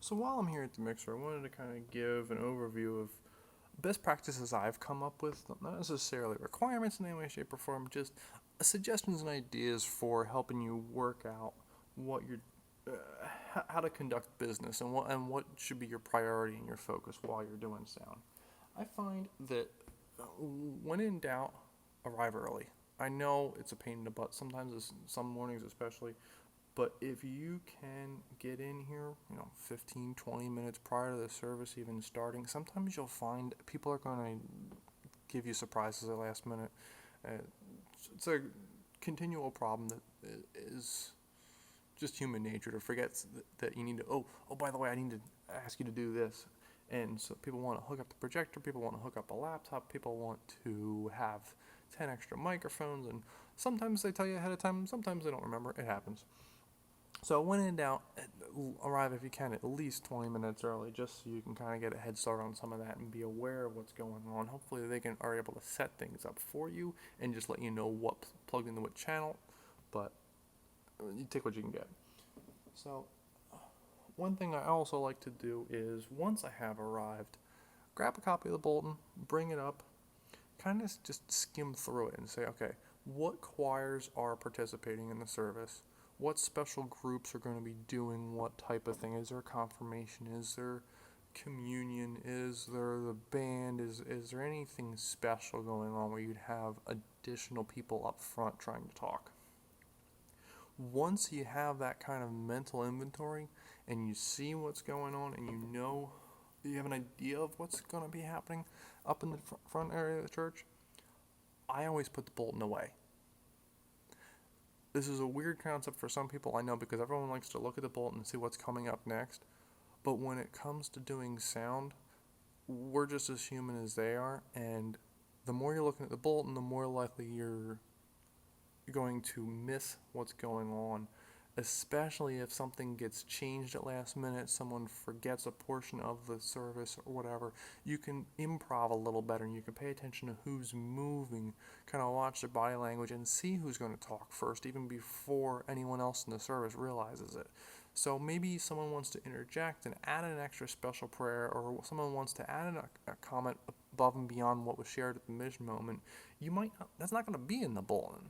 So while I'm here at the mixer, I wanted to kind of give an overview of best practices I've come up with, not necessarily requirements in any way, shape, or form, just suggestions and ideas for helping you work out what you're, how to conduct business and what should be your priority and your focus while you're doing sound. I find that when in doubt, arrive early. I know it's a pain in the butt sometimes, some mornings especially, but if you can get in here, 15, 20 minutes prior to the service even starting, sometimes you'll find people are going to give you surprises at the last minute. Uh, it's a continual problem that is just human nature to forget that you need to, by the way, I need to ask you to do this. And so people want to hook up the projector, people want to hook up a laptop, people want to have 10 extra microphones, and sometimes they tell you ahead of time, sometimes they don't remember. It happens. So when in doubt, arrive if you can at least 20 minutes early, just so you can kind of get a head start on some of that and be aware of what's going on. Hopefully they are able to set things up for you and just let you know what's plugged into what channel, but you take what you can get. So one thing I also like to do is once I have arrived, grab a copy of the bulletin, bring it up, kind of just skim through it and say, okay, what choirs are participating in the service? What special groups are going to be doing what type of thing? Is there confirmation? Is there communion? Is there the band? Is there anything special going on where you'd have additional people up front trying to talk? Once you have that kind of mental inventory and you see what's going on and you have an idea of what's going to be happening up in the front area of the church, I always put the bulletin away. This is a weird concept for some people, I know, because everyone likes to look at the bulletin and see what's coming up next. But when it comes to doing sound, we're just as human as they are, and the more you're looking at the bulletin, the more likely you're going to miss what's going on, especially if something gets changed at last minute, someone forgets a portion of the service or whatever. You can improv a little better and you can pay attention to who's moving, kind of watch their body language and see who's going to talk first, even before anyone else in the service realizes it. So maybe someone wants to interject and add an extra special prayer, or someone wants to add a comment above and beyond what was shared at the mission moment. That's not going to be in the bulletin.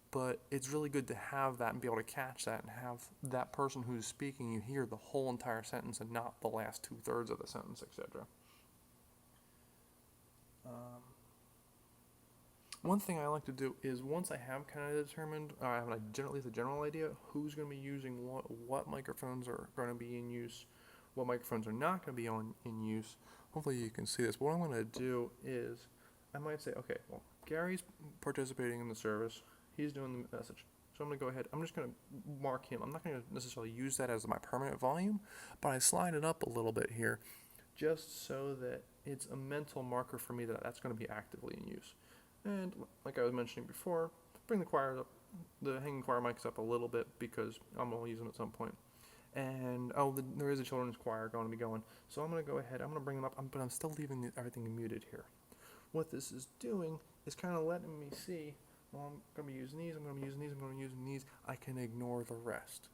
But it's really good to have that and be able to catch that and have that person who's speaking, you hear the whole entire sentence and not the last 2/3 of the sentence, etc. One thing I like to do is once I have kind of determined, I have at least a general idea who's going to be using what microphones are going to be in use, what microphones are not going to be in use. Hopefully you can see this. What I'm going to do is I might say, okay, well, Gary's participating in the service. He's doing the message. So I'm going to go ahead. I'm just going to mark him. I'm not going to necessarily use that as my permanent volume, but I slide it up a little bit here just so that it's a mental marker for me that that's going to be actively in use. And like I was mentioning before, bring the choirs up, the hanging choir mics up a little bit because I'm going to use them at some point. And there is a children's choir going to be going. So I'm going to go ahead. I'm going to bring them up, but I'm still leaving everything muted here. What this is doing is kind of letting me see, well, I'm going to be using these, I'm going to be using these, I'm going to be using these. I can ignore the rest.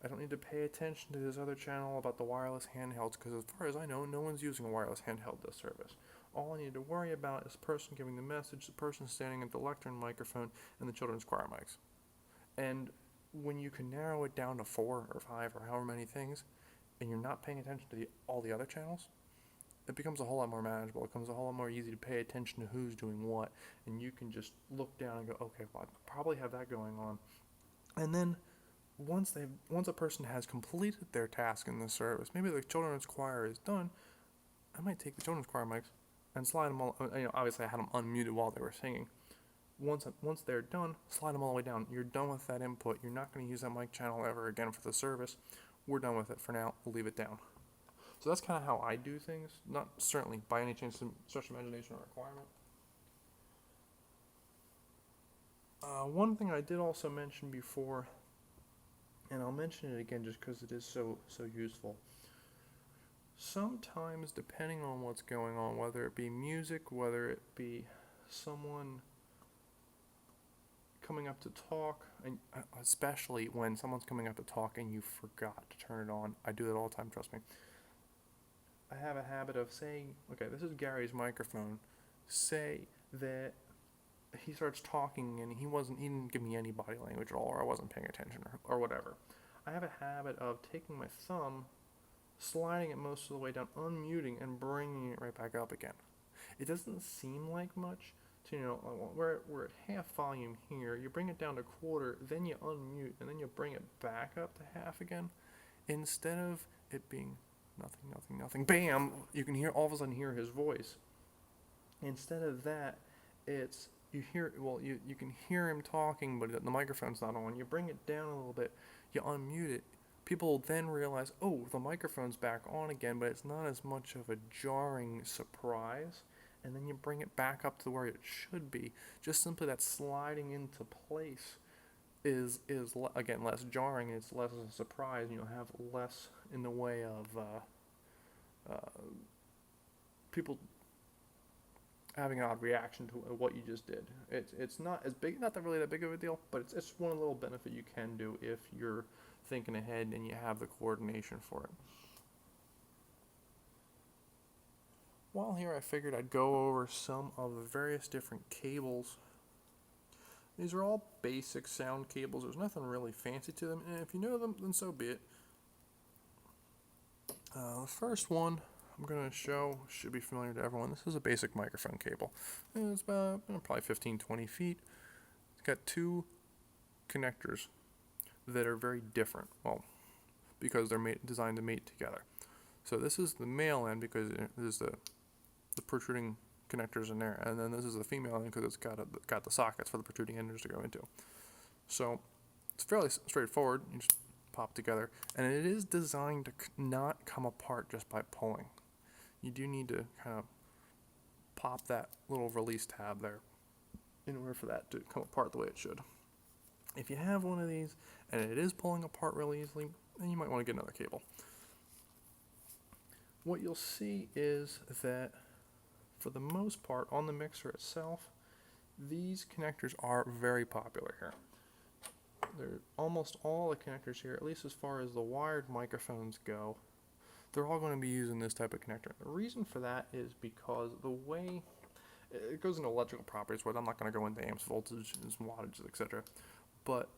I don't need to pay attention to this other channel about the wireless handhelds, because as far as I know, no one's using a wireless handheld this service. All I need to worry about is the person giving the message, the person standing at the lectern microphone, and the children's choir mics. And when you can narrow it down to 4 or 5 or however many things, and you're not paying attention to all the other channels, it becomes a whole lot more manageable. It becomes a whole lot more easy to pay attention to who's doing what, and you can just look down and go, okay, well, I probably have that going on. And then once a person has completed their task in the service, maybe the children's choir is done, I might take the children's choir mics and slide them all. Obviously I had them unmuted while they were singing. Once they're done, slide them all the way down. You're done with that input. You're not going to use that mic channel ever again for the service. We're done with it for now. We'll leave it down. So that's kind of how I do things. Not certainly by any chance stretch of imagination or requirement. One thing I did also mention before, and I'll mention it again just because it is so useful. Sometimes, depending on what's going on, whether it be music, whether it be someone coming up to talk, and especially when someone's coming up to talk and you forgot to turn it on. I do that all the time, trust me. I have a habit of saying, okay, this is Gary's microphone. Say that he starts talking and he didn't give me any body language at all, or I wasn't paying attention, or whatever. I have a habit of taking my thumb, sliding it most of the way down, unmuting, and bringing it right back up again. It doesn't seem like much. So, we're at half volume here. You bring it down to quarter, then you unmute, and then you bring it back up to half again. Instead of it being nothing, bam, you can all of a sudden hear his voice. Instead of that, it's you can hear him talking, but the microphone's not on. You bring it down a little bit, you unmute it. People then realize, oh, the microphone's back on again, but it's not as much of a jarring surprise. And then you bring it back up to where it should be. Just simply that sliding into place is again less jarring. It's less of a surprise. You have less in the way of people having an odd reaction to what you just did. It's not as big, not that really that big of a deal, but it's one little benefit you can do if you're thinking ahead and you have the coordination for it. While here, I figured I'd go over some of the various different cables. These are all basic sound cables. There's nothing really fancy to them, and if you know them, then so be it. The first one I'm going to show should be familiar to everyone. This is a basic microphone cable. And it's about probably 15-20 feet. It's got two connectors that are very different, well, because they're designed to mate together. So this is the male end because this is the protruding connectors in there, and then this is the female end because it's got the sockets for the protruding enders to go into. So it's fairly straightforward. You just pop together, and it is designed to not come apart just by pulling. You do need to kind of pop that little release tab there in order for that to come apart the way it should. If you have one of these and it is pulling apart really easily, then you might want to get another cable. What you'll see is that for the most part on the mixer itself, these connectors are very popular here. They're almost all the connectors here, at least as far as the wired microphones go, they're all going to be using this type of connector. The reason for that is because the way it goes into electrical properties, where I'm not going to go into amps, voltages, wattages, etc. But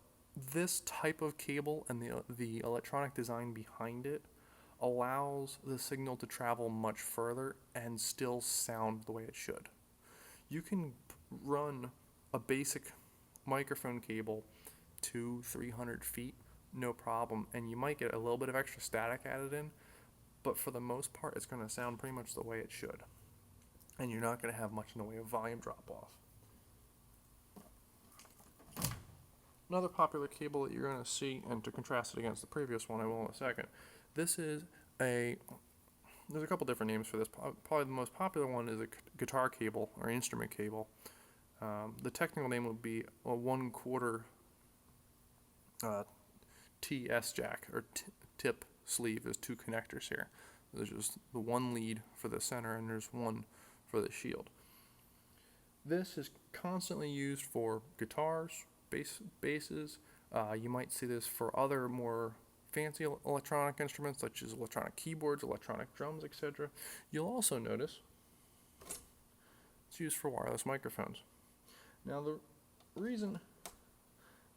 this type of cable and the electronic design behind it allows the signal to travel much further and still sound the way it should. You can run a basic microphone cable 200-300 feet, no problem, and you might get a little bit of extra static added in, but for the most part it's going to sound pretty much the way it should, and you're not going to have much in the way of volume drop off. Another popular cable that you're going to see, and to contrast it against the previous one I will in a second, there's a couple different names for this. Probably the most popular one is a guitar cable or instrument cable. The technical name would be a 1/4 TS jack, or tip sleeve. There's two connectors here. There's just the one lead for the center and there's one for the shield. This is constantly used for guitars, basses. You might see this for other more fancy electronic instruments such as electronic keyboards, electronic drums, etc. You'll also notice it's used for wireless microphones. Now the reason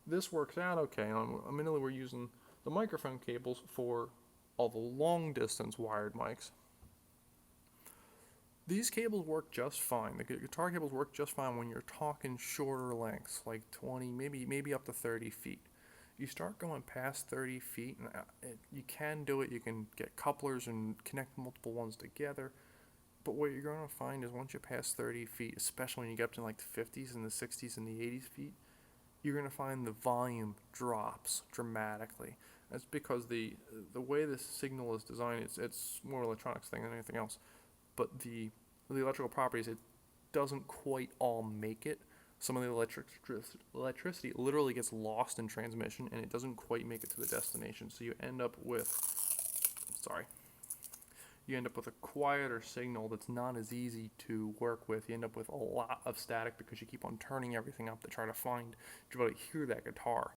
this works out okay, admittedly we're using the microphone cables for all the long distance wired mics. These cables work just fine. The guitar cables work just fine when you're talking shorter lengths, like 20, maybe up to 30 feet. You start going past 30 feet, and you can do it. You can get couplers and connect multiple ones together. But what you're going to find is once you pass 30 feet, especially when you get up to like the 50s and the 60s and the 80s feet, you're going to find the volume drops dramatically. That's because the way this signal is designed, it's more electronics thing than anything else. But the electrical properties, it doesn't quite all make it. Some of the electricity literally gets lost in transmission, and it doesn't quite make it to the destination. So you end up with, you end up with a quieter signal that's not as easy to work with. You end up with a lot of static because you keep on turning everything up to try to find to really hear that guitar.